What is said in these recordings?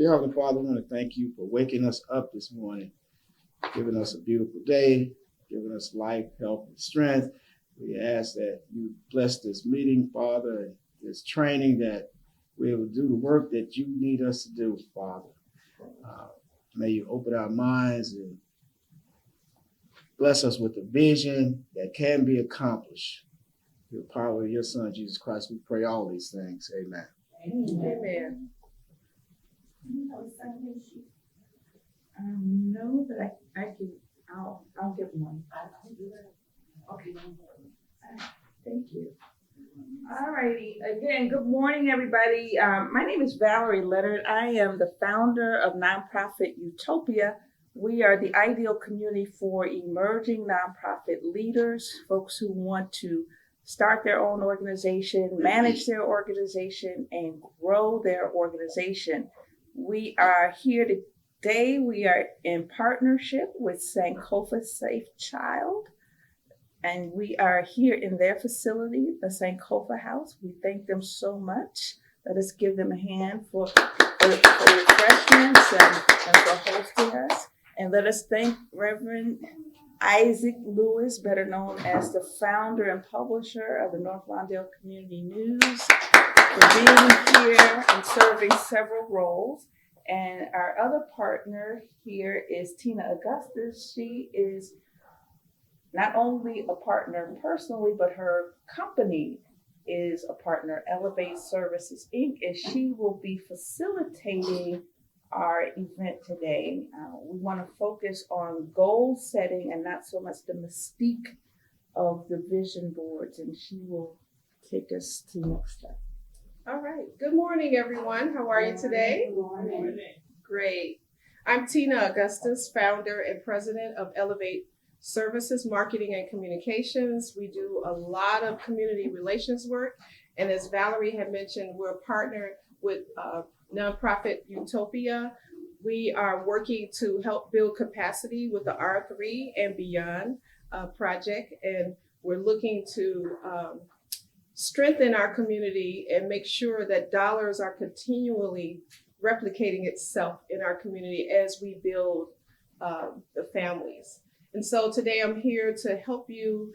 Dear Heavenly Father, I want to thank you for waking us up this morning, giving us a beautiful day, giving us life, health, and strength. We ask that you bless this meeting, Father, and this training, that we will do the work that you need us to do, Father. May you open our minds and bless us with a vision that can be accomplished. Through the power of your Son, Jesus Christ, we pray all these things. Amen. Amen. No, but I'll get one. Okay. Thank you. All righty. Again, good morning, everybody. My name is Valerie Leonard. I am the founder of nonprofit Utopia. We are the ideal community for emerging nonprofit leaders, folks who want to start their own organization, manage their organization, and grow their organization. We are here today. We are in partnership with Sankofa Safe Child, and we are here in their facility, the Sankofa House. We thank them so much. Let us give them a hand for refreshments and for hosting us. And let us thank Reverend Isaac Lewis, better known as the founder and publisher of the North Lawndale Community News, for being here and serving several roles. And our other partner here is Tina Augustus. She is not only a partner personally, but her company is a partner, Elevate Services, Inc., and she will be facilitating our event today. We want to focus on goal setting and not so much the mystique of the vision boards, and she will take us to the next step. All right. Good morning, everyone. How are you today? Good morning. Great. I'm Tina Augustus, founder and president of Elevate Services, Marketing and Communications. We do a lot of community relations work. And as Valerie had mentioned, we're partnered with nonprofit Utopia. We are working to help build capacity with the R3 and Beyond project. And we're looking to strengthen our community and make sure that dollars are continually replicating itself in our community as we build the families. And so today I'm here to help you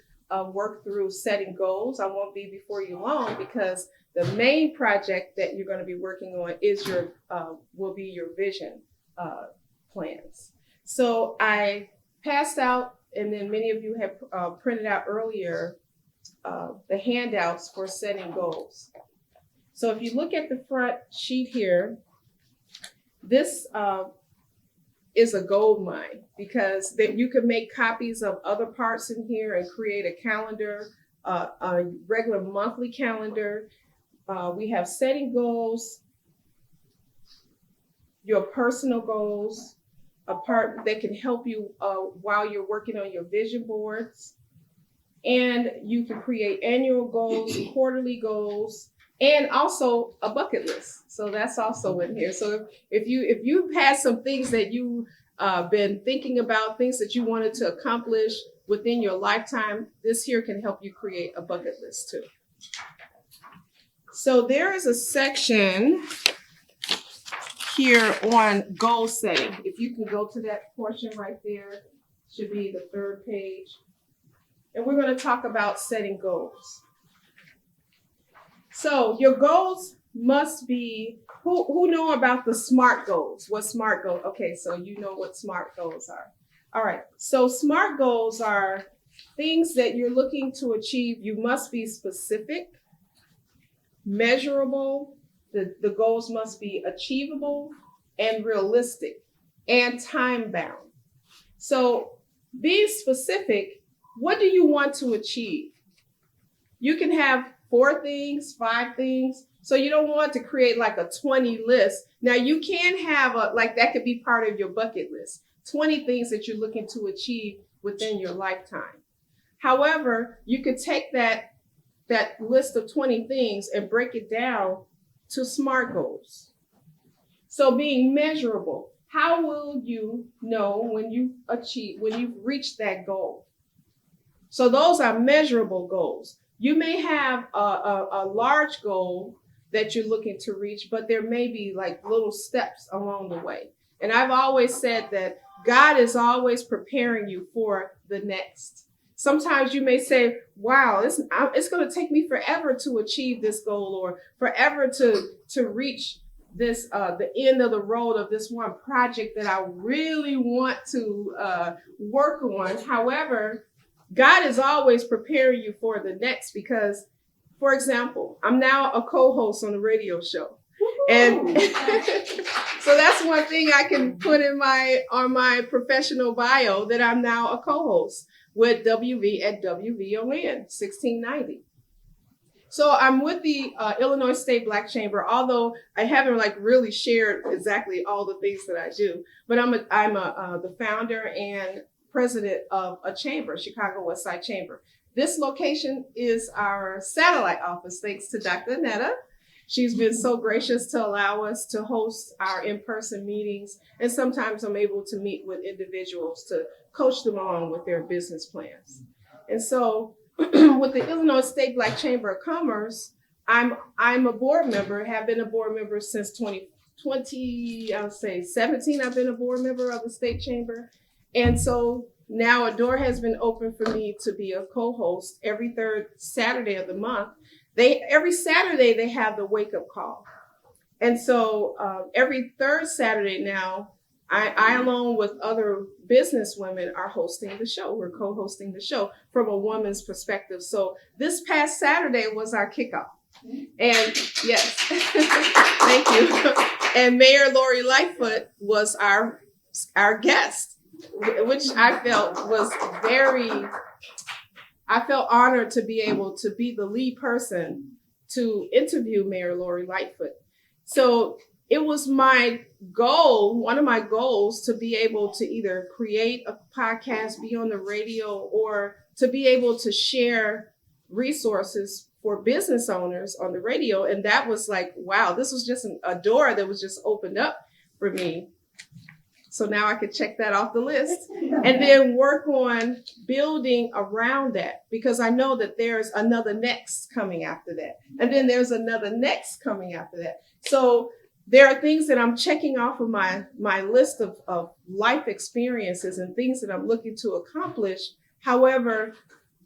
work through setting goals. I won't be before you long because the main project that you're going to be working on is will be your vision plans. So I passed out, and then many of you have printed out earlier the handouts for setting goals. So if you look at the front sheet here, this is a gold mine, because that you can make copies of other parts in here and create a calendar, a regular monthly calendar. We have setting goals, your personal goals, a part that can help you while you're working on your vision boards. And you can create annual goals, quarterly goals, and also a bucket list. So that's also in here. So if you've had some things that you've been thinking about, things that you wanted to accomplish within your lifetime, this here can help you create a bucket list too. So there is a section here on goal setting. If you can go to that portion right there, should be the third page. And we're going to talk about setting goals. So your goals must be, who know about the SMART goals? What SMART goals? Okay, so you know what SMART goals are. All right, so SMART goals are things that you're looking to achieve. You must be specific, measurable. The goals must be achievable and realistic and time bound. So being specific, what do you want to achieve? You can have 4 things, 5 things. So you don't want to create like a 20 list. Now you can have that could be part of your bucket list. 20 things that you're looking to achieve within your lifetime. However, you could take that list of 20 things and break it down to SMART goals. So being measurable, how will you know when you've reached that goal? So those are measurable goals. You may have a large goal that you're looking to reach, but there may be like little steps along the way. And I've always said that God is always preparing you for the next. Sometimes you may say, wow, it's going to take me forever to achieve this goal, or forever to reach this, the end of the road of this one project that I really want to work on. However, God is always preparing you for the next because, for example, I'm now a co-host on a radio show. And so that's one thing I can put on my professional bio, that I'm now a co-host with WV at WVON 1690. So I'm with the Illinois State Black Chamber, although I haven't like really shared exactly all the things that I do. But I'm the founder and president of a chamber, Chicago West Side Chamber. This location is our satellite office, thanks to Dr. Anetta. She's been so gracious to allow us to host our in-person meetings. And sometimes I'm able to meet with individuals to coach them along with their business plans. And so with the Illinois State Black Chamber of Commerce, I'm a board member, have been a board member since 2020, I would say 17. I've been a board member of the state chamber. And so now a door has been open for me to be a co-host every third Saturday of the month. Every Saturday they have the wake up call. And so every third Saturday now, I along with other business women are hosting the show. We're co-hosting the show from a woman's perspective. So this past Saturday was our kickoff. And yes, thank you. And Mayor Lori Lightfoot was our guest, which I felt honored to be able to be the lead person to interview Mayor Lori Lightfoot. So it was my goal, one of my goals, to be able to either create a podcast, be on the radio, or to be able to share resources for business owners on the radio. And that was like, wow, this was just a door that was just opened up for me. So now I could check that off the list and then work on building around that, because I know that there's another next coming after that. And then there's another next coming after that. So there are things that I'm checking off of my list of life experiences and things that I'm looking to accomplish. However,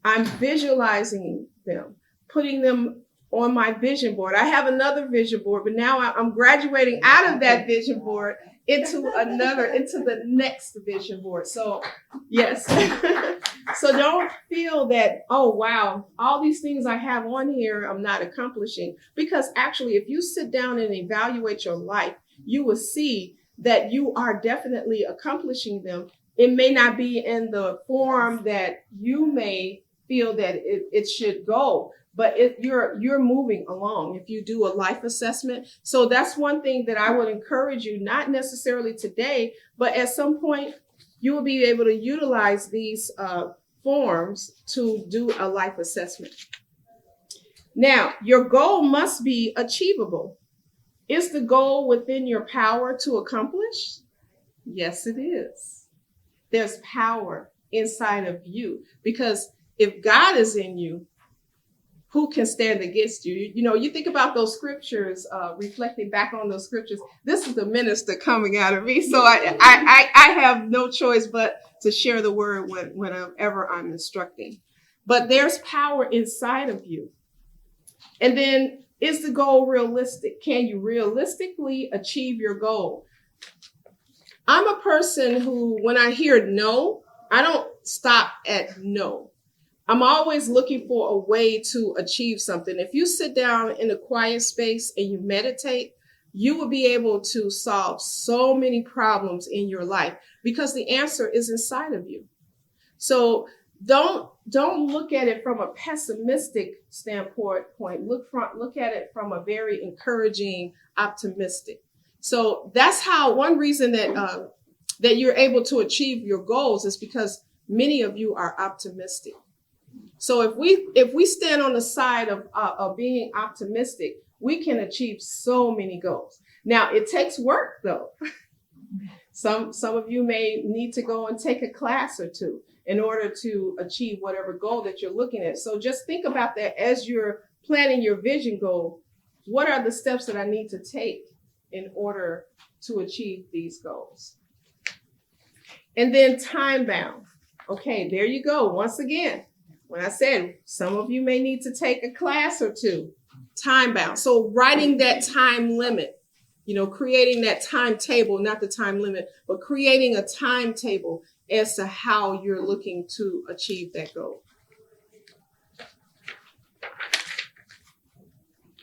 I'm visualizing them, putting them on my vision board. I have another vision board, but now I'm graduating out of that vision board into the next vision board. So yes. So don't feel that, oh, wow, all these things I have on here, I'm not accomplishing. Because actually, if you sit down and evaluate your life, you will see that you are definitely accomplishing them. It may not be in the form that you may feel that it should go, but you're moving along if you do a life assessment. So that's one thing that I would encourage you, not necessarily today, but at some point you will be able to utilize these forms to do a life assessment. Now, your goal must be achievable. Is the goal within your power to accomplish? Yes, it is. There's power inside of you, because if God is in you, who can stand against you? You know, you think about those scriptures, reflecting back on those scriptures. This is the minister coming out of me. So I have no choice but to share the word whenever I'm instructing. But there's power inside of you. And then, is the goal realistic? Can you realistically achieve your goal? I'm a person who, when I hear no, I don't stop at no. I'm always looking for a way to achieve something. If you sit down in a quiet space and you meditate, you will be able to solve so many problems in your life, because the answer is inside of you. So don't look at it from a pessimistic standpoint. Look at it from a very encouraging, optimistic. So that's how one reason that you're able to achieve your goals is because many of you are optimistic. So if we stand on the side of being optimistic, we can achieve so many goals. Now, it takes work, though. Some of you may need to go and take a class or two in order to achieve whatever goal that you're looking at. So just think about that as you're planning your vision goal. what are the steps that I need to take in order to achieve these goals? And then time bound. Okay, there you go. Once again, when I said some of you may need to take a class or two, time bound. So writing that time limit, creating that timetable, not the time limit, but creating a timetable as to how you're looking to achieve that goal.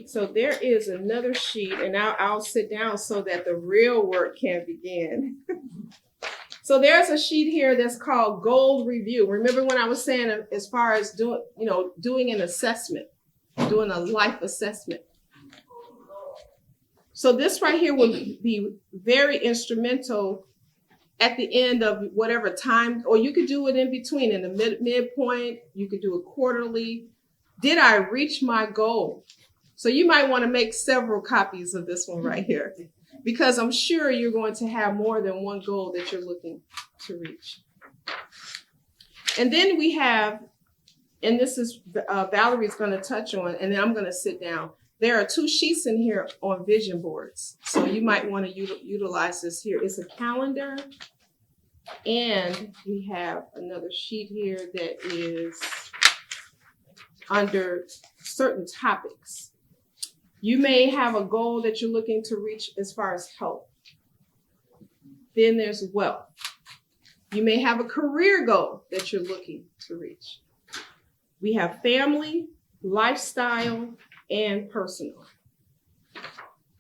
So there is another sheet, and I'll sit down so that the real work can begin. So there's a sheet here that's called goal review. Remember when I was saying as far as doing an assessment, doing a life assessment. So this right here would be very instrumental at the end of whatever time, or you could do it in between, in the midpoint. You could do it quarterly. Did I reach my goal? So you might want to make several copies of this one right here, because I'm sure you're going to have more than one goal that you're looking to reach. And then we have, and this is Valerie's going to touch on, and then I'm going to sit down. There are 2 sheets in here on vision boards. So you might want to utilize this here. It's a calendar, and we have another sheet here that is under certain topics. You may have a goal that you're looking to reach as far as health. Then there's wealth. You may have a career goal that you're looking to reach. We have family, lifestyle, and personal.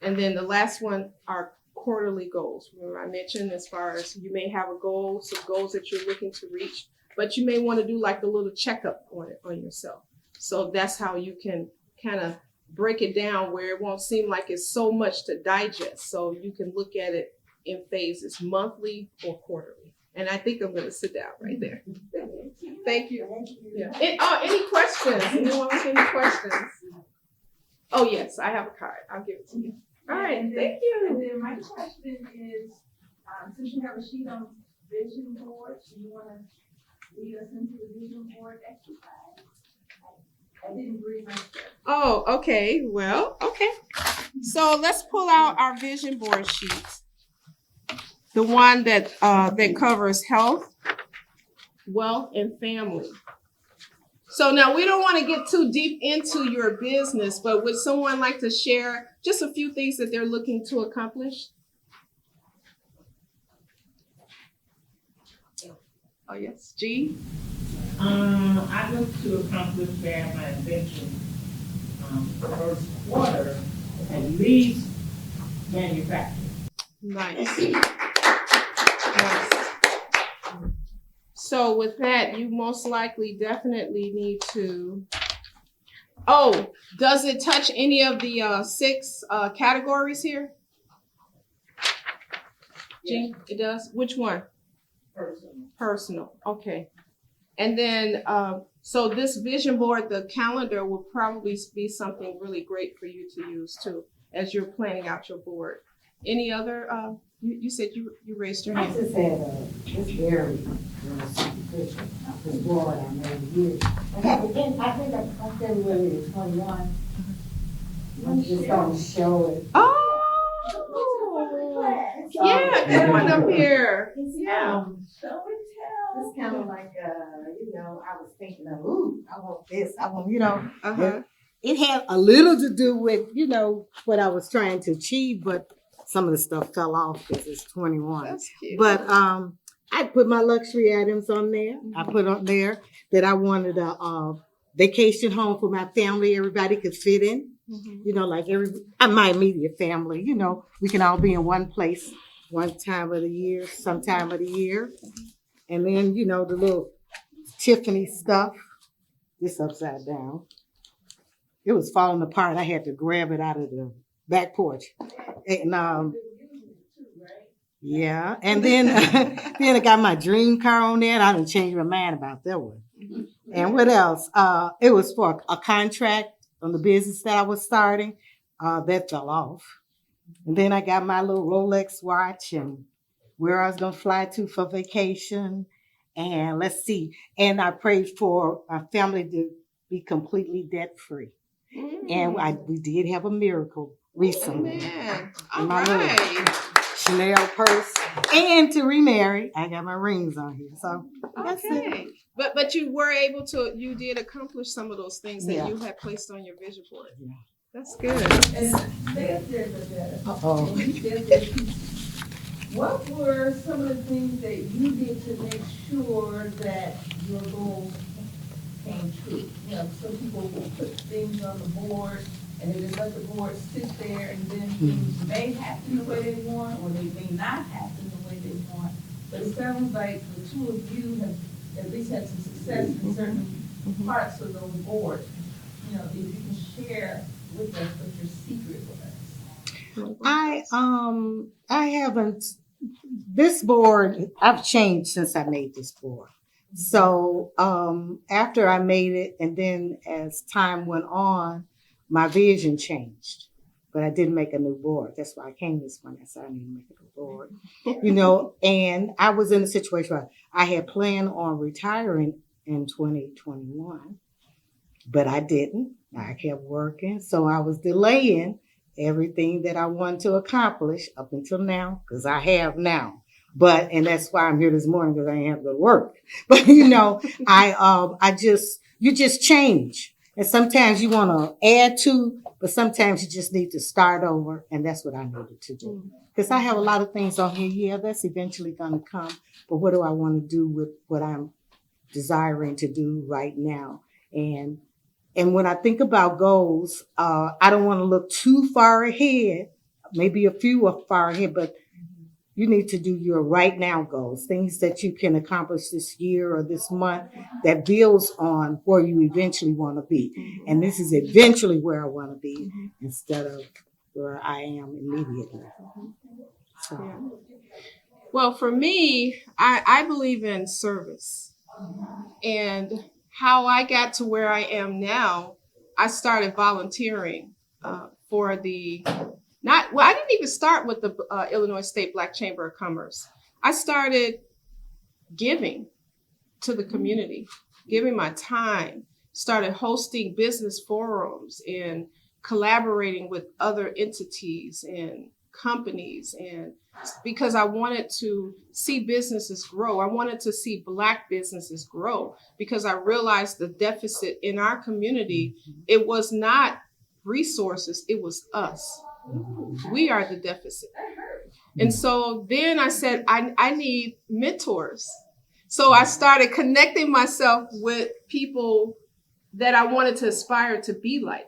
And then the last one are quarterly goals. Remember I mentioned as far as you may have a goal, some goals that you're looking to reach, but you may want to do like a little checkup on yourself. So that's how you can kind of break it down where it won't seem like it's so much to digest. So you can look at it in phases, monthly or quarterly. And I think I'm going to sit down right there. Thank you. Yeah. Any questions? Anyone with any questions? Oh, yes, I have a card. I'll give it to you. All right, thank you. And then my question is, since you have a sheet on vision boards, do you want to lead us into the vision board exercise? I didn't bring my stuff. Oh, okay. Well, okay. So let's pull out our vision board sheets. The one that covers health, wealth, and family. So now we don't want to get too deep into your business, but would someone like to share just a few things that they're looking to accomplish? Oh, yes. G? I look to accomplish that my invention first quarter, at least manufacturing. Nice. So with that, you most likely definitely need to, does it touch any of the 6 categories here? Jean, it does? Which one? Personal, okay. And then, so this vision board, the calendar will probably be something really great for you to use too, as you're planning out your board. Any other, you said you raised your hand. I just had this very superficial, this board I made here. I think on February 21, I'm just going to show it. Oh, yeah, come on up here. Yeah. Show and tell. It's kind of like, I was thinking of, I want this, I want, Uh-huh. It had a little to do with, what I was trying to achieve, but some of the stuff fell off because it's 21. That's cute. But I put my luxury items on there. Mm-hmm. I put on there that I wanted a vacation home for my family. Everybody could fit in. Mm-hmm. Like my immediate family. We can all be in one place, one time of the year, sometime of the year. And then, the little Tiffany stuff. This upside down. It was falling apart. I had to grab it out of the back porch. And yeah. And then I got my dream car on there, and I didn't change my mind about that one. And what else? It was for a contract on the business that I was starting. That fell off. And then I got my little Rolex watch and where I was going to fly to for vacation. And let's see. And I prayed for our family to be completely debt free. And we did have a miracle recently. Man. In All my right. Chanel purse. And to remarry, I got my rings on here. So that's it. Okay. But you were able to, you did accomplish some of those things that Yeah. you had placed on your vision board. Yeah. That's good. And there's Uh-oh. what were some of the things that you did to make sure that your goals came true? You know, some people will put things on the board and they just let the board sit there and then things may happen the way they want or they may not happen the way they want. But it sounds like the two of you have at least had some success in certain parts of those boards. You know, if you can share with us what your secret was. I haven't, this board, I've changed since I made this board. So after I made it, and then as time went on, my vision changed. But I didn't make a new board. That's why I came this morning. I said I need to make a new board. You know, and I was in a situation where I had planned on retiring in 2021, but I didn't. I kept working. So I was delaying everything that I wanted to accomplish up until now, because I have now. And that's why I'm here this morning, because I ain't have to go to work. But you know, you just change. And sometimes you want to add to, but sometimes you just need to start over. And that's what I needed to do. Because I have a lot of things on here. Yeah, that's eventually going to come. But what do I want to do with what I'm desiring to do right now? And when I think about goals, I don't want to look too far ahead. Maybe a few are far ahead, but you need to do your right now goals, things that you can accomplish this year or this month that builds on where you eventually want to be. And this is eventually where I want to be instead of where I am immediately. So. Yeah. Well, for me, I believe in service. And how I got to where I am now, I started volunteering for I didn't even start with the Illinois State Black Chamber of Commerce. I started giving to the community, giving my time, started hosting business forums and collaborating with other entities and companies, and because I wanted to see businesses grow. I wanted to see Black businesses grow because I realized the deficit in our community. It was not resources, it was us. We are the deficit. And so then I said, I need mentors. So I started connecting myself with people that I wanted to aspire to be like.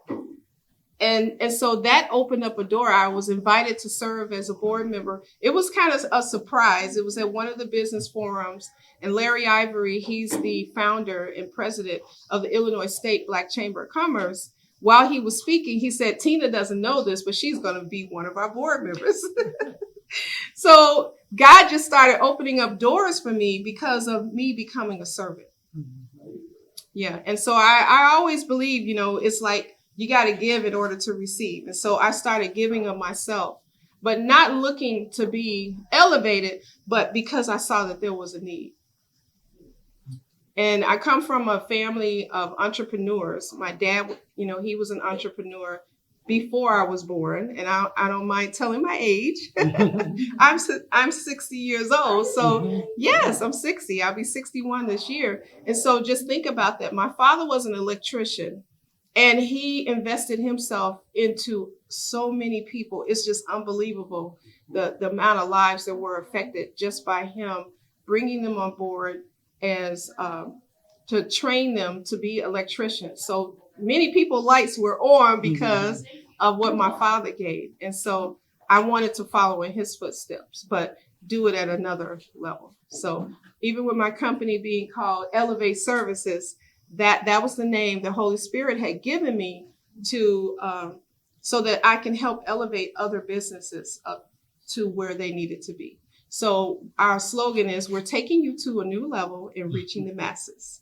And so that opened up a door. I was invited to serve as a board member. It was kind of a surprise. It was at one of the business forums. And Larry Ivory, he's the founder and president of the Illinois State Black Chamber of Commerce. While he was speaking, he said, Tina doesn't know this, but she's going to be one of our board members. So God just started opening up doors for me because of me becoming a servant. Yeah. And so I always believe, you know, it's like you got to give in order to receive. And so I started giving of myself, but not looking to be elevated, but because I saw that there was a need. And I come from a family of entrepreneurs. My dad, you know, he was an entrepreneur before I was born. And I don't mind telling my age. I'm 60 years old. So yes, I'm 60. I'll be 61 this year. And so just think about that. My father was an electrician and he invested himself into so many people. It's just unbelievable the amount of lives that were affected just by him bringing them on board as to train them to be electricians. So many people's lights were on because of what my father gave. And so I wanted to follow in his footsteps, but do it at another level. So even with my company being called Elevate Services, that was the name the Holy Spirit had given me to so that I can help elevate other businesses up to where they needed to be. So our slogan is, we're taking you to a new level and reaching the masses.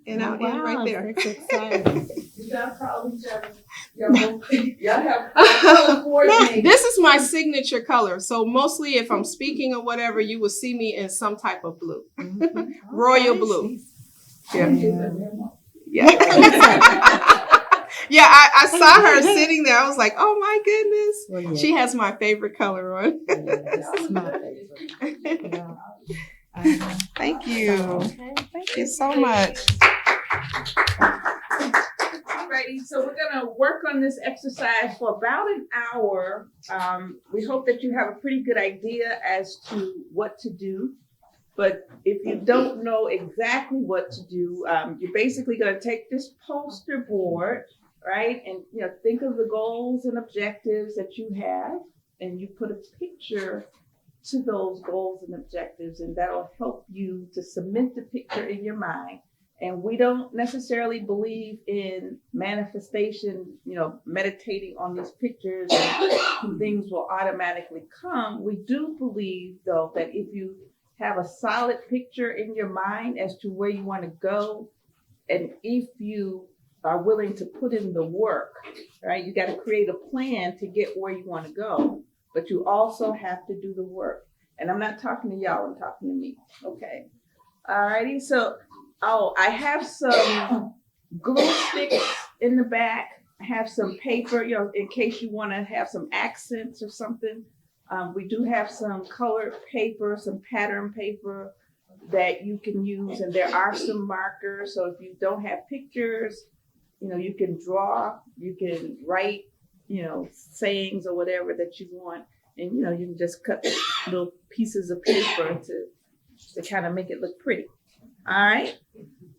And I'll end right there. That's exciting. Y'all call each other. Y'all have color coordinated. This is my signature color. So mostly if I'm speaking or whatever, you will see me in some type of blue. Royal blue. Yeah. Yeah. Yeah, I saw her sitting there. I was like, oh my goodness. Well, yeah. She has my favorite color on. That's my favorite. Yeah. Thank you. Thank you so much. Alrighty, so we're gonna work on this exercise for about an hour. We hope that you have a pretty good idea as to what to do. But if you don't know exactly what to do, you're basically gonna take this poster board, right? And think of the goals and objectives that you have, and you put a picture to those goals and objectives, and that'll help you to cement the picture in your mind. And we don't necessarily believe in manifestation, meditating on these pictures and things will automatically come. We do believe, though, that if you have a solid picture in your mind as to where you want to go, and if you are willing to put in the work, right? You got to create a plan to get where you want to go, but you also have to do the work. And I'm not talking to y'all, I'm talking to me, okay? Alrighty, so, I have some glue sticks in the back. I have some paper, in case you want to have some accents or something. We do have some colored paper, some pattern paper that you can use, and there are some markers. So if you don't have pictures, you can draw, you can write, sayings or whatever that you want, and you can just cut little pieces of paper to kind of make it look pretty. All right.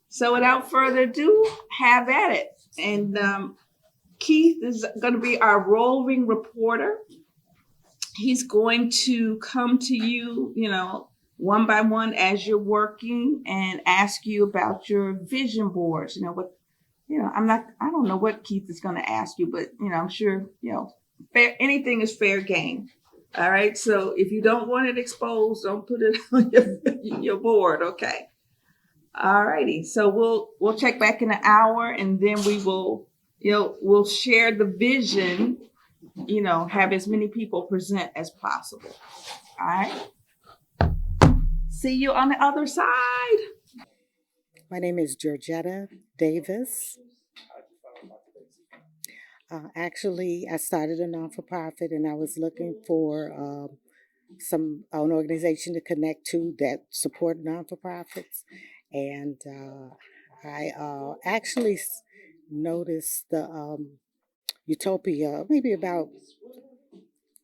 So without further ado, have at it. And Keith is going to be our roving reporter. He's going to come to you, one by one as you're working and ask you about your vision boards. I don't know what Keith is going to ask you, but, I'm sure, anything is fair game. All right. So if you don't want it exposed, don't put it on your board. Okay. All righty. So we'll check back in an hour, and then we will, we'll share the vision, have as many people present as possible. All right. See you on the other side. My name is Georgetta Davis. Actually, I started a non-for-profit, and I was looking for an organization to connect to that support non-for-profits. And I actually noticed the Utopia maybe about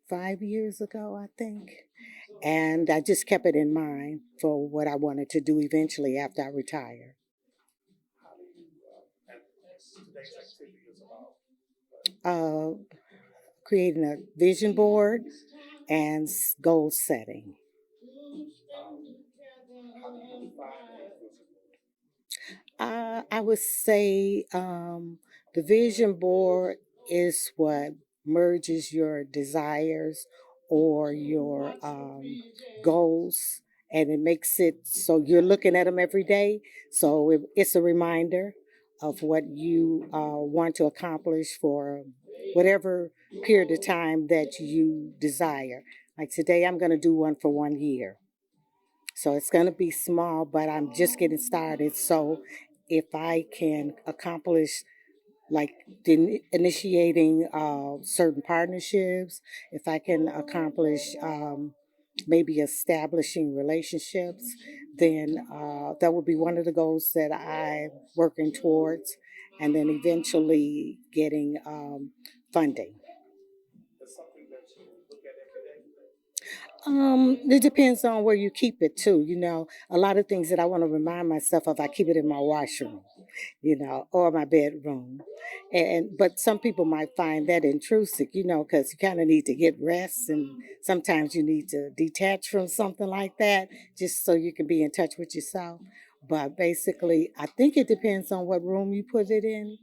5 years ago, I think. And I just kept it in mind for what I wanted to do eventually after I retire. Creating a vision board and goal setting. I would say the vision board is what merges your desires or your goals, and it makes it so you're looking at them every day. So it's a reminder of what you want to accomplish for whatever period of time that you desire. Like today, I'm going to do one for 1 year. So it's going to be small, but I'm just getting started. So if I can accomplish like initiating certain partnerships, if I can accomplish maybe establishing relationships, then that would be one of the goals that I'm working towards, and then eventually getting funding. It depends on where you keep it too. A lot of things that I want to remind myself of, I keep it in my washroom, or my bedroom. But some people might find that intrusive, because you kind of need to get rest, and sometimes you need to detach from something like that just so you can be in touch with yourself. But basically, I think it depends on what room you put it in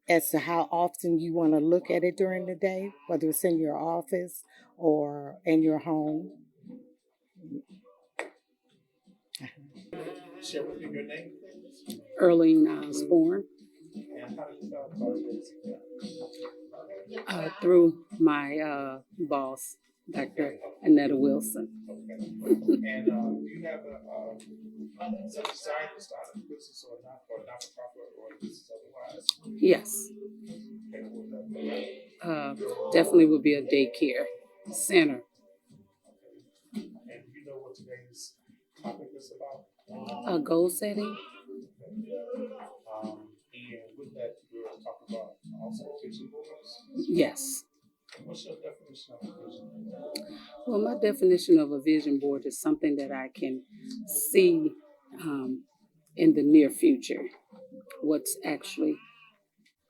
as to how often you want to look at it during the day, whether it's in your office or in your home. Share with me your name. Earlene Osborne, And how did you start about this? through my boss, Dr. Annetta Wilson. Okay. And do you have a desire to start a business or not for profit or business otherwise? Yes. definitely would be a daycare center. And you know what today's topic is about? Goal setting. And with that, we're going to talk about also vision boards. Yes. What's your definition of a vision board? Well, my definition of a vision board is something that I can see in the near future, what's actually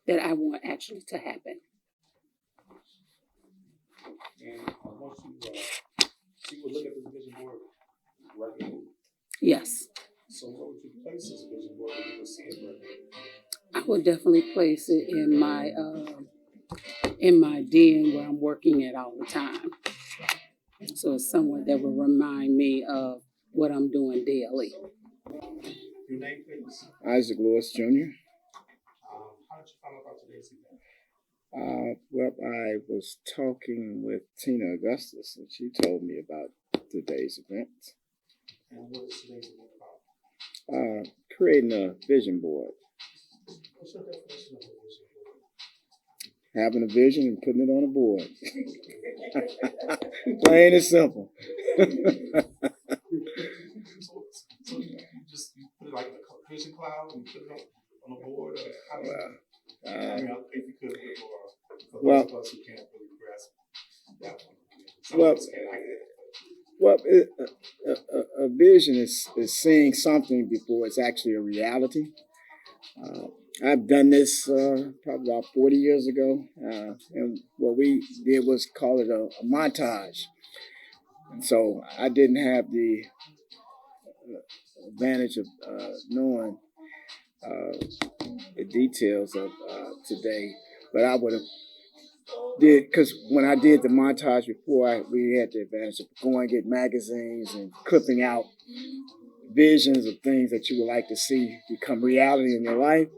that I want actually to happen. And once you would look at this vision board regularly. Yes. So where would you place this vision board when you would see it regularly? I would definitely place it in my den where I'm working at all the time. So it's somewhere that will remind me of what I'm doing daily. Your name, please. Isaac Lewis Jr. How did you find out about today's event? Well, I was talking with Tina Augustus, and she told me about today's event. And what is today's event about? Creating a vision board. What's your definition of a vision board? Having a vision and putting it on a board. Plain and simple. So you put it like in a vision cloud and put it on a board? Or how do you, if you could, for those of us who can't really grasp that one. A vision is seeing something before it's actually a reality. I've done this probably about 40 years ago, and what we did was call it a montage. And so I didn't have the advantage of knowing the details of today, but I would have did, because when I did the montage before, we had the advantage of going and get magazines and clipping out visions of things that you would like to see become reality in your life.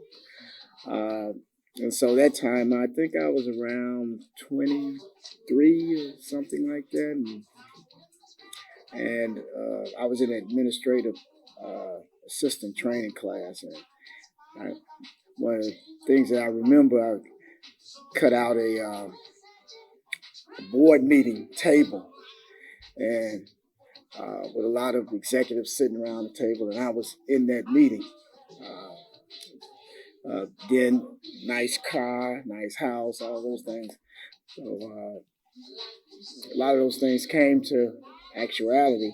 And so that time, I think I was around 23 or something like that. And I was in an administrative assistant training class. And one of the things that I remember, I cut out a board meeting table and with a lot of executives sitting around the table, and I was in that meeting. Again, nice car, nice house, all those things. So a lot of those things came to actuality.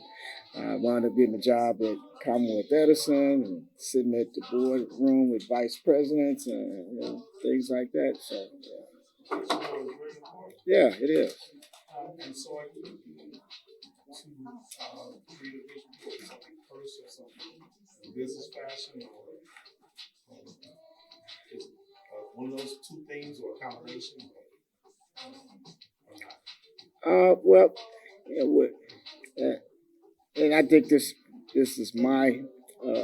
I wound up getting a job at Commonwealth Edison and sitting at the board room with vice presidents and things like that. So, yeah, it is. And so I think to create a vision board, something first or something in business fashion, or is one of those two things or a combination, or not? Well, and I think this is my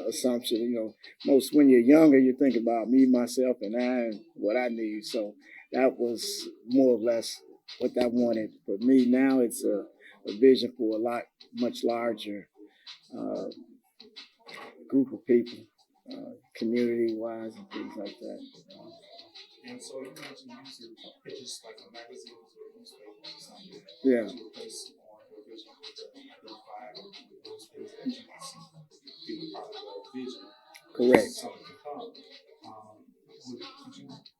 assumption. You know, most when you're younger, you think about me, myself, and I, and what I need. So that was more or less what I wanted. For me now, it's a vision for a much larger group of people, community-wise and things like that. And so you mentioned using pictures like a magazine or newspaper or something. Yeah. To place on your vision board to identify those things that you see being part of the vision. Correct. Something to come.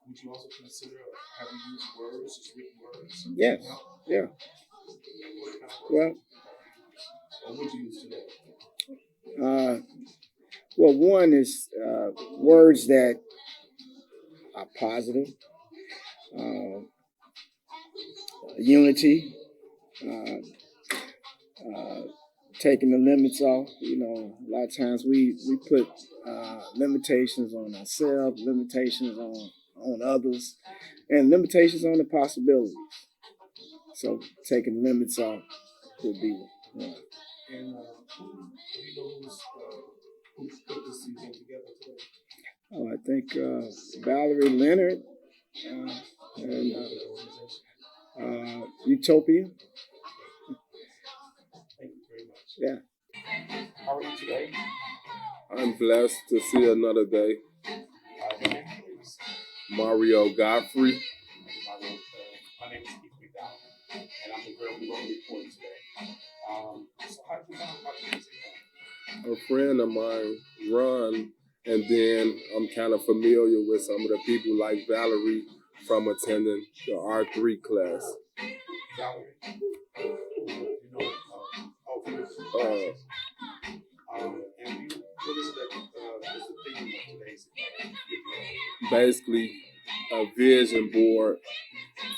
Would you also consider having used words, just written words? Yes. Yeah. What kind of words? Well, or would you use today? Well, one is words that are positive, unity, taking the limits off. You know, a lot of times we put limitations on ourselves, limitations on others, and limitations on the possibilities. So taking limits off would be one. And do you know who put this event together today? Oh, I think Valerie Leonard and Utopia. Thank you very much. Yeah. How are you today? I'm blessed to see another day. Your name, please. Mario Godfrey. My name very long report today. So how did you find about this? A friend of mine run, and then I'm kind of familiar with some of the people like Valerie from attending the R3 class. Valerie, you know, and what is it that is the theme of today's event? Basically, a vision board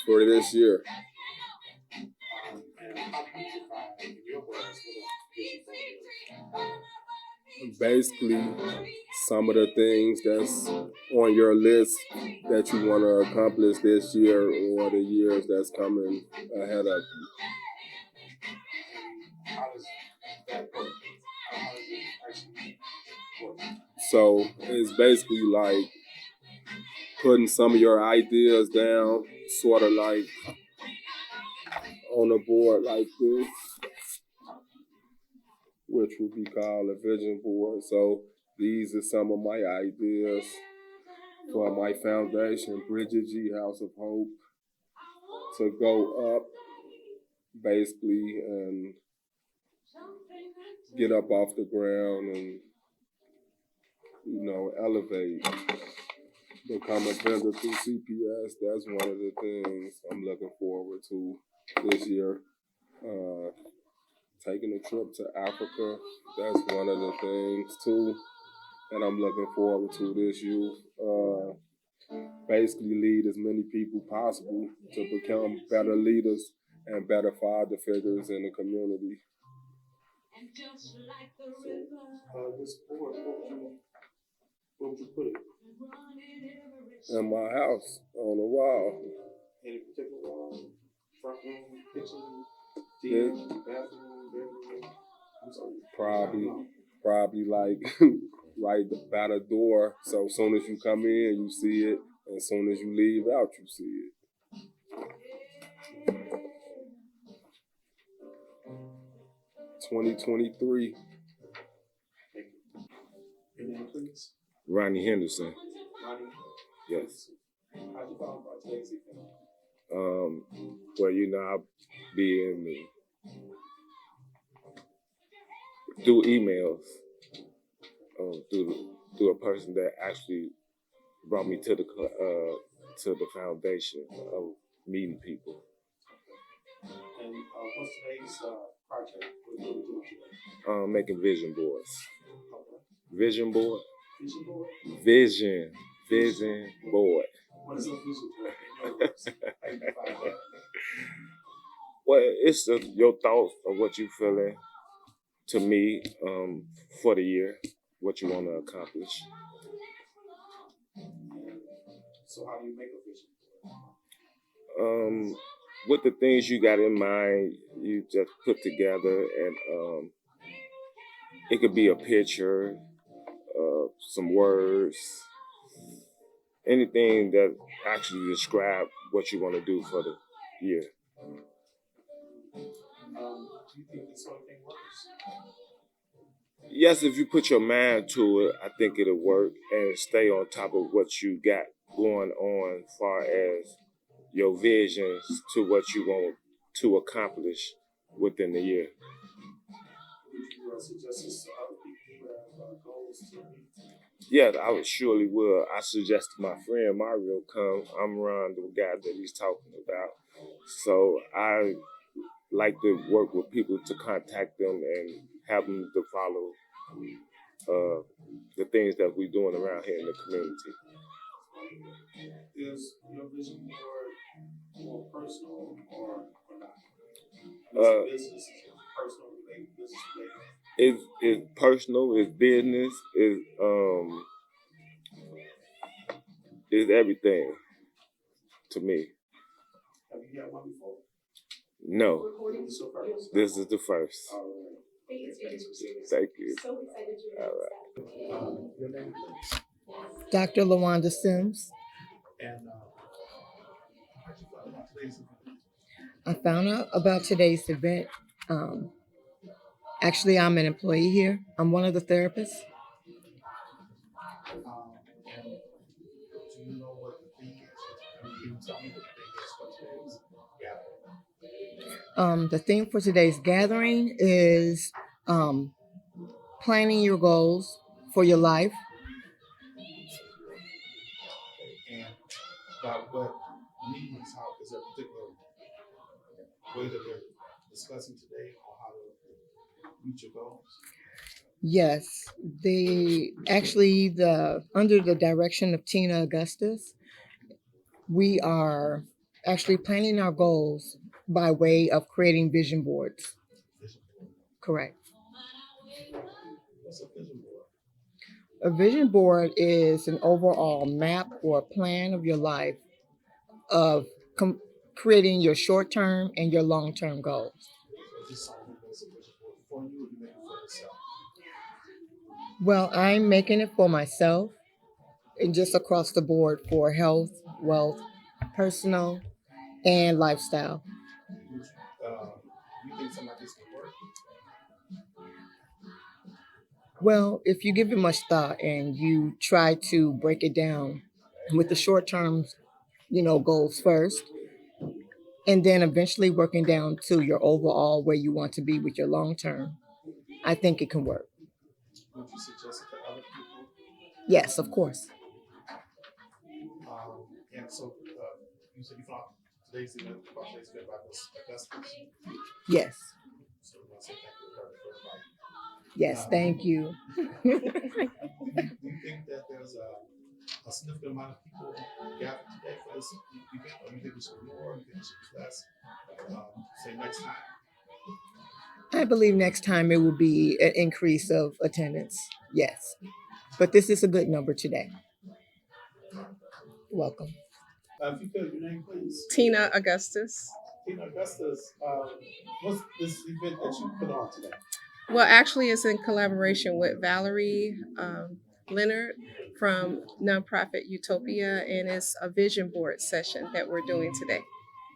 for this year. And how do you define, in your words, what a vision board is? Basically, some of the things that's on your list that you want to accomplish this year or the years that's coming ahead of you. How does that work? How does it actually work? So it's basically like putting some of your ideas down, sort of like on a board like this, which would be called a vision board. So these are some of my ideas for my foundation, Bridget G. House of Hope, to go up, basically, and get up off the ground and, elevate. Become a vendor through CPS. That's one of the things I'm looking forward to this year. Taking a trip to Africa. That's one of the things, too, that I'm looking forward to this year. Basically lead as many people possible to become better leaders and better father figures in the community. So, this board, what would you put it? In my house, on the wall. Any particular wall? Front room, kitchen, TV, bathroom, bedroom? I'm sorry. Probably like right by the door. So as soon as you come in, you see it. And as soon as you leave out, you see it. 2023. Your name, please? Ronnie Henderson. Ronnie? Yes. How'd you find about today's event? Well, I'll be in through emails, through a person that actually brought me to the foundation of meeting people. And what's today's project? What are we doing today? Making vision boards. Okay. Vision board? Vision board? Vision board. What is a vision board in your words? How you define that? Well, it's your thoughts of what you're feeling to me for the year, what you want to accomplish. So how do you make a vision board? With the things you got in mind, you just put together, and it could be a picture, some words, anything that actually describe what you want to do for the year. Do you think this sort of thing works? Yes, if you put your mind to it, I think it'll work, and stay on top of what you got going on as far as your visions to what you want to accomplish within the year. Would you suggest this to other people who have goals to meet? Yeah, I surely will. I suggested my friend Mario come. I'm Ron, the guy that he's talking about. So I like to work with people to contact them and have them to follow the things that we're doing around here in the community. Is your vision more personal or not? Business is personal related, business related. It's personal, it's business, it's everything to me. Have you had one before? No. This is your first? This is the first. All right. Thank you. All right. Your name, please. Dr. LaWanda Sims. And how'd you find about today's event? I found out about today's event. Actually, I'm an employee here. I'm one of the therapists. And do you know what the thing is? Can you tell me what the thing is for today's gathering? The theme for today's gathering is planning your goals for your life. And about what means, how is there a particular way that they're discussing today on how to reach your goals? Yes, the under the direction of Tina Augustus, we are actually planning our goals by way of creating vision boards. Vision board. Correct. What's a vision board? A vision board is an overall map or plan of your life of creating your short-term and your long-term goals. Is this someone who makes a vision board for you, or you make it for yourself? Well, I'm making it for myself and just across the board for health, wealth, personal, and lifestyle. You think something like this can work? Well, if you give it much thought and you try to break it down with the short-term, goals first, and then eventually working down to your overall where you want to be with your long-term, I think it can work. Would you suggest it to other people? Yes, of course. And so you said you thought today's event about Augustus. Yes. So I want to say thank you for everybody. Yes, thank you. Do you think that there's a significant amount of people gathered today for this event, or you think it should be more, or you think it should be less? Say next time. I believe next time it will be an increase of attendance. Yes. But this is a good number today. Welcome. If you could, your name, please. Tina Augustus. Tina Augustus, what's this event that you put on today? Well, actually, it's in collaboration with Valerie Leonard from nonprofit Utopia, and it's a vision board session that we're doing today.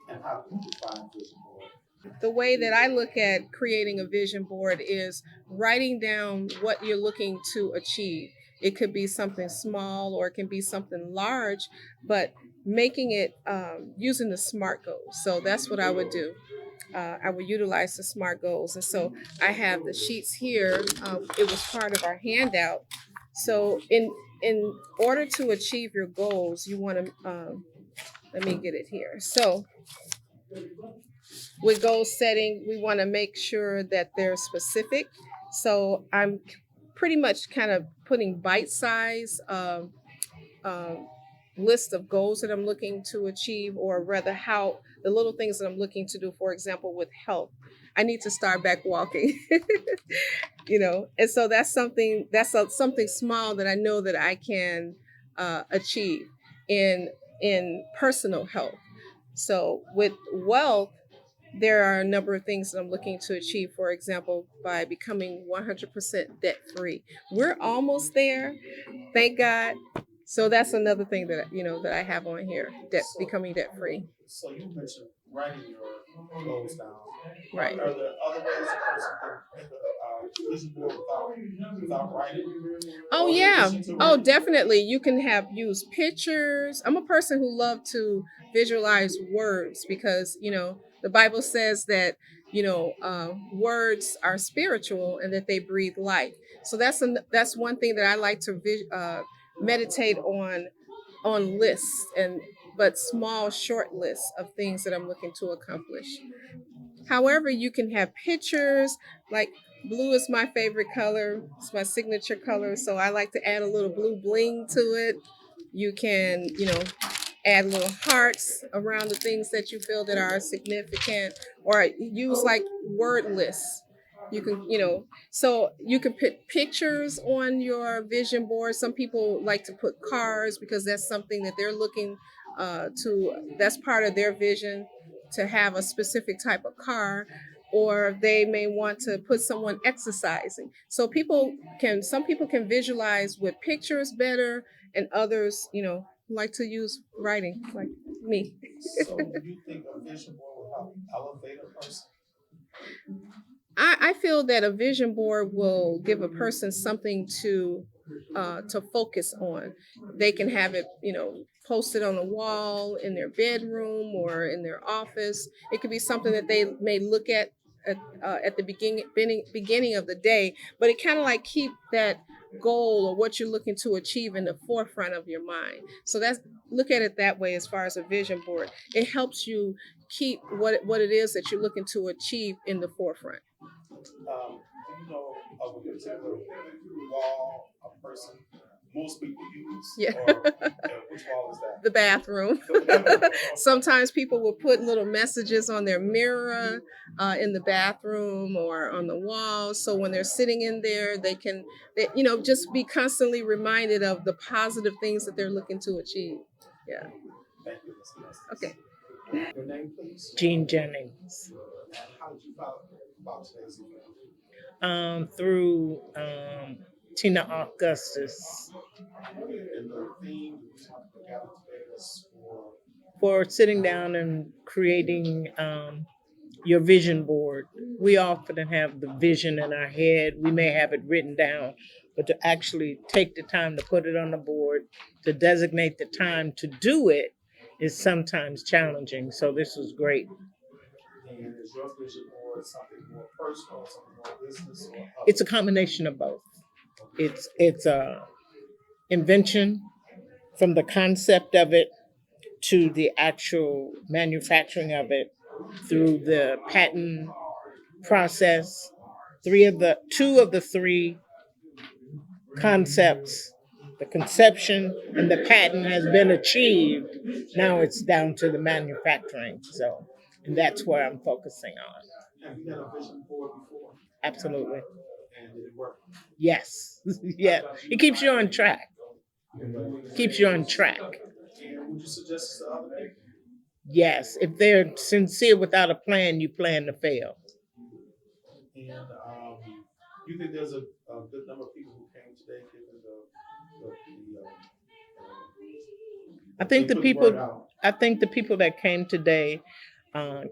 And how do you define vision board? The way that I look at creating a vision board is writing down what you're looking to achieve. It could be something small or it can be something large, but making it using the SMART goals. So that's what I would do. I would utilize the SMART goals. And so I have the sheets here. It was part of our handout. So in order to achieve your goals, you want to, let me get it here. So with goal setting, we want to make sure that they're specific. So I'm pretty much kind of putting bite-size list of goals that I'm looking to achieve, or rather how the little things that I'm looking to do. For example, with health, I need to start back walking, and so that's something small that I know that I can achieve in personal health. So with wealth, there are a number of things that I'm looking to achieve. For example, by becoming 100% debt free. We're almost there, thank God. So that's another thing that that I have on here, becoming debt free. So you mentioned writing your goals down. Right. Are there other ways a person can make a vision board without writing? Oh yeah. Oh, definitely. You can use pictures. I'm a person who loves to visualize words because the Bible says that words are spiritual and that they breathe life. So that's one thing that I like to meditate on lists, but small short lists of things that I'm looking to accomplish. However, you can have pictures, like blue is my favorite color. It's my signature color, so I like to add a little blue bling to it. You can add little hearts around the things that you feel that are significant, or use like word lists. You can, so you can put pictures on your vision board. Some people like to put cars because that's something that they're looking that's part of their vision, to have a specific type of car, or they may want to put someone exercising. So some people can visualize with pictures better, and others, like to use writing, like me. So do you think a vision board will help elevate a person? I feel that a vision board will give a person something to to focus on. They can have it, posted on the wall in their bedroom or in their office. It could be something that they may look at the beginning of the day, but it kind of like keep that goal or what you're looking to achieve in the forefront of your mind. So that's look at it that way as far as a vision board. It helps you keep what it is that you're looking to achieve in the forefront. Do you know of a particular wall a person most people use? Yeah. Or which wall is that? The bathroom. Sometimes people will put little messages on their mirror in the bathroom or on the wall. So when they're sitting in there, they just be constantly reminded of the positive things that they're looking to achieve. Yeah. Thank you, Ms. Nestor. Okay. Your name, please? Jean Jennings. And how did you find about today's event? Through Tina Augustus And the theme that we have gathered today is for sitting down and creating your vision board. We often have the vision in our head. We may have it written down, but to actually take the time to put it on the board, to designate the time to do it is sometimes challenging. So this was great. And is your vision board something more personal, something more business, or other? It's a combination of both. It's a invention from the concept of it to the actual manufacturing of it through the patent process. Two of the three concepts, the conception and the patent has been achieved. Now it's down to the manufacturing. And that's where I'm focusing on. Have you had a vision board before? Absolutely. And did it work? Yes. Yeah. It keeps you on track. Keeps you on track. And would you suggest this to other people? Yes. If they're sincere without a plan, you plan to fail. And you think there's a good number of people who came today given I think the people that came today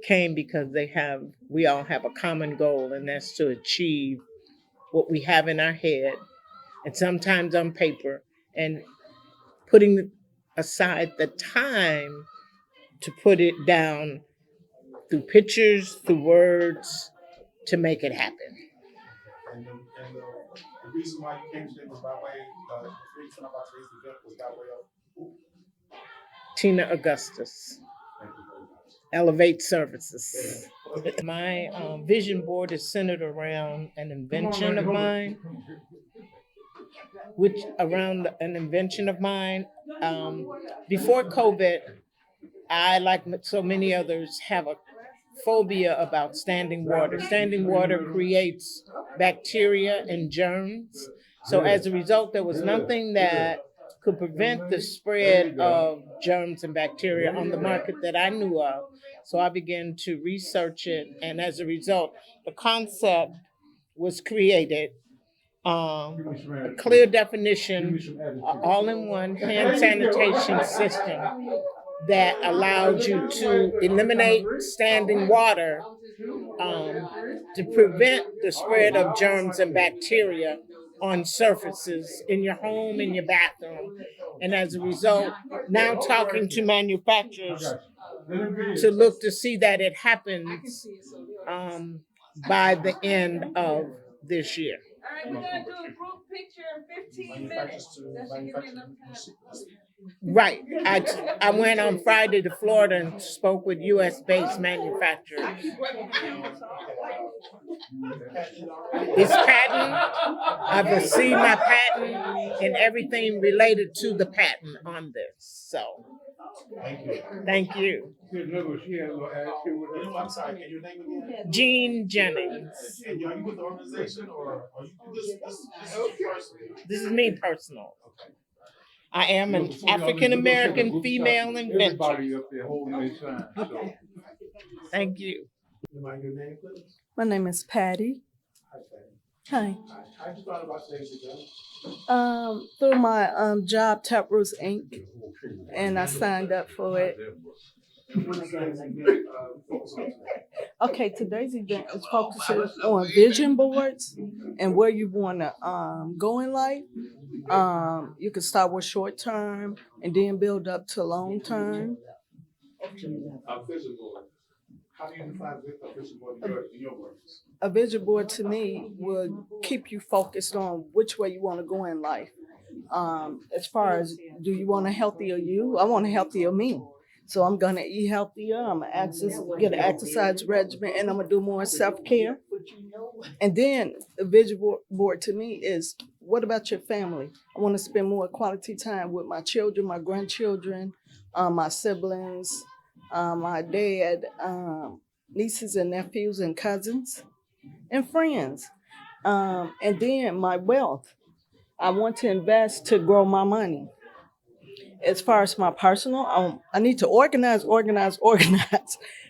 came because we all have a common goal, and that's to achieve what we have in our head, and sometimes on paper, and putting aside the time to put it down through pictures, through words, to make it happen. And the reason why you came today was by way of the reason about today's event was by way of who? Tina Augustus. Thank you very much. Elevate Services. My vision board is centered around an invention of mine. Before COVID, I, like so many others, have a phobia about standing water. Standing water creates bacteria and germs. So as a result, there was nothing that could prevent the spread of germs and bacteria on the market that I knew of. So I began to research it, and as a result, the concept was created. A clear definition, all-in-one hand sanitation system that allowed you to eliminate standing water to prevent the spread of germs and bacteria on surfaces in your home, in your bathroom. And as a result, now talking to manufacturers to look to see that it happens by the end of this year. All right, we're gonna do a group picture in 15 minutes. That should give me enough time. Right. I went on Friday to Florida and spoke with U.S.-based manufacturers. It's patent. I've received my patent and everything related to the patent on this. So, thank you. I'm sorry, can your name again? Jean Jennings. And are you with the organization or are you this personally? This is me personal. I am an African-American female inventor. Up there holding their sign. So. Thank you. Your name, please? My name is Patty. Hi, Patty. Hi. How'd you find about today's event? Through my job, Taproots Inc., and I signed up for it. And what is today's event focus on today? Okay, today's event is focusing on vision boards and where you want to go in life. You can start with short term and then build up to long term. A vision board. How do you define a vision board in your words? A vision board to me will keep you focused on which way you want to go in life. As far as, do you want a healthier you? I want a healthier me. So I'm gonna eat healthier. I'm gonna get an exercise regimen, and I'm gonna do more self-care. And then the vision board to me is, what about your family? I want to spend more quality time with my children, my grandchildren, my siblings, my dad, nieces and nephews and cousins and friends. And then my wealth. I want to invest to grow my money. As far as my personal, I need to organize,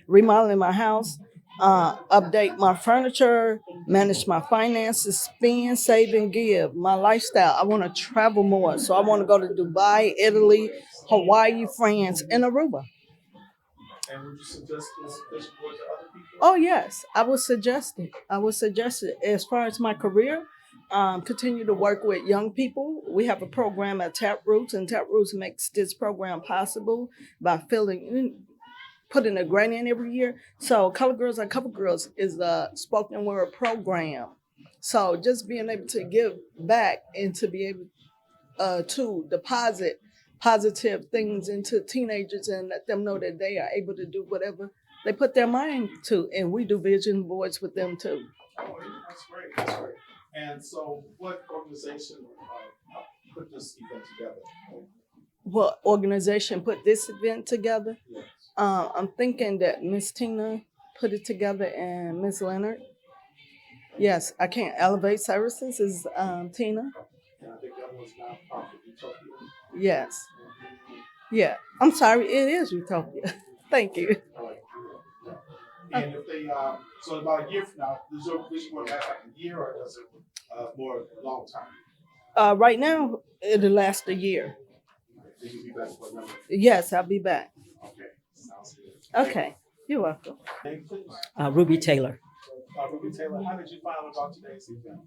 remodeling my house, update my furniture, manage my finances, spend, save, and give. My lifestyle, I want to travel more. So I want to go to Dubai, Italy, Hawaii, France, and Aruba. And would you suggest this vision board to other people? Oh, yes, I would suggest it. As far as my career, continue to work with young people. We have a program at Taproots, and Taproots makes this program possible by putting a grant in every year. So Color Girls and Cover Girls is a spoken word program. So just being able to give back and to be able to deposit positive things into teenagers and let them know that they are able to do whatever they put their mind to. And we do vision boards with them too. Oh, that's great. That's great. And so, what organization put this event together? What organization put this event together? Yes. I'm thinking that Miss Tina put it together and Miss Leonard. Yes, I can't. Elevate Services is Tina. And I think that was nonprofit Utopia. Yes. Yeah. I'm sorry. It is Utopia. Thank you. All right. And if they, so about a year from now, does your vision board last like a year, or does it more long time? Right now, it'll last a year. Then you'll be back for another. Yes, I'll be back. Okay. Sounds good. Okay. You're welcome. Name, please. Ruby Taylor. Ruby Taylor, how did you find out about today's event?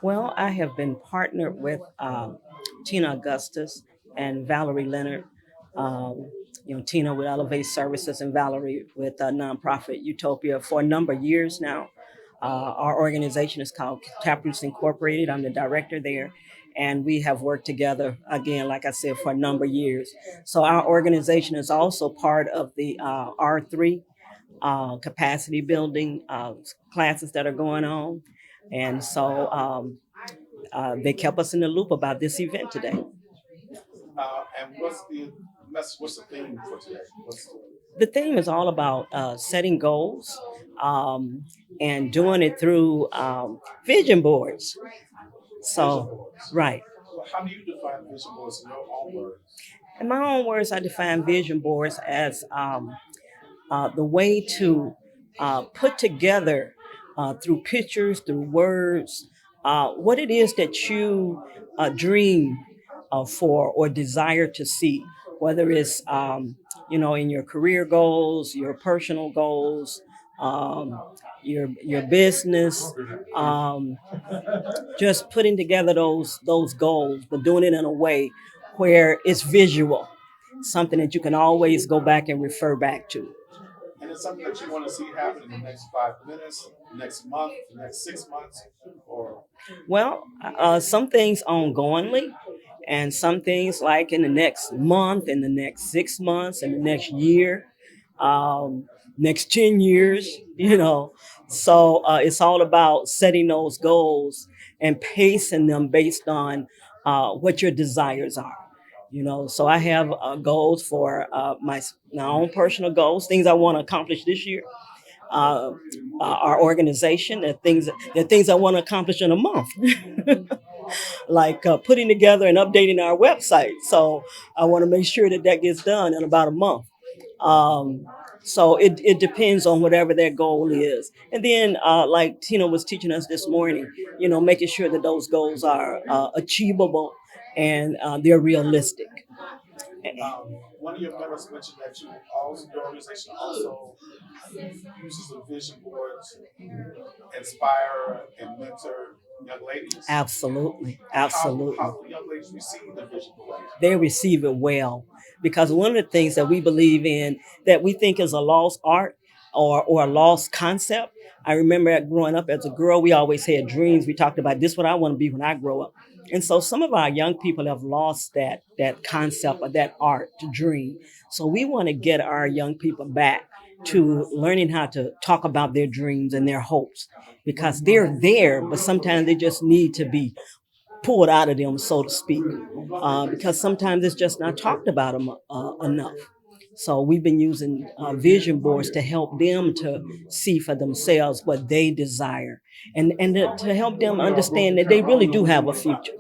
Well, I have been partnered with Tina Augustus and Valerie Leonard. Tina with Elevate Services and Valerie with nonprofit Utopia for a number of years now. Our organization is called Taproots Incorporated. I'm the director there. And we have worked together, again, like I said, for a number of years. So our organization is also part of the R3 capacity building classes that are going on. And so they kept us in the loop about this event today. And what's the message? What's the theme for today? The theme is all about setting goals and doing it through vision boards. So, right. Well, how do you define vision boards in your own words? In my own words, I define vision boards as the way to put together through pictures, through words, what it is that you dream for or desire to see, whether it's in your career goals, your personal goals, your business, just putting together those goals, but doing it in a way where it's visual, something that you can always go back and refer back to. And it's something that you want to see happen in the next 5 minutes, next month, the next 6 months, or? Well, some things ongoingly, and some things like in the next month, in the next 6 months, in the next year, next 10 years, So it's all about setting those goals and pacing them based on what your desires are. So I have goals for my own personal goals, things I want to accomplish this year. Our organization, the things I want to accomplish in a month, like putting together and updating our website. So I want to make sure that gets done in about a month. So it depends on whatever their goal is. And then like Tina was teaching us this morning, making sure that those goals are achievable and they're realistic. One of your members mentioned that your organization also uses a vision board to inspire and mentor young ladies. Absolutely. How Absolutely. do young ladies receive the vision board? They receive it well, because one of the things that we believe in that we think is a lost art or a lost concept. I remember growing up as a girl, we always had dreams. We talked about this, what I want to be when I grow up. And so some of our young people have lost that concept of that art to dream. So we want to get our young people back to learning how to talk about their dreams and their hopes, because they're there, but sometimes they just need to be pulled out of them, so to speak, because sometimes it's just not talked about them enough. So we've been using vision boards to help them to see for themselves what they desire, and to help them understand that they really do have a future.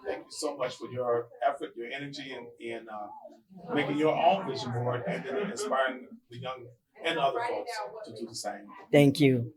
Thank you so much for your effort, your energy, in making your own vision board and then inspiring the young and other folks to do the same. Thank you.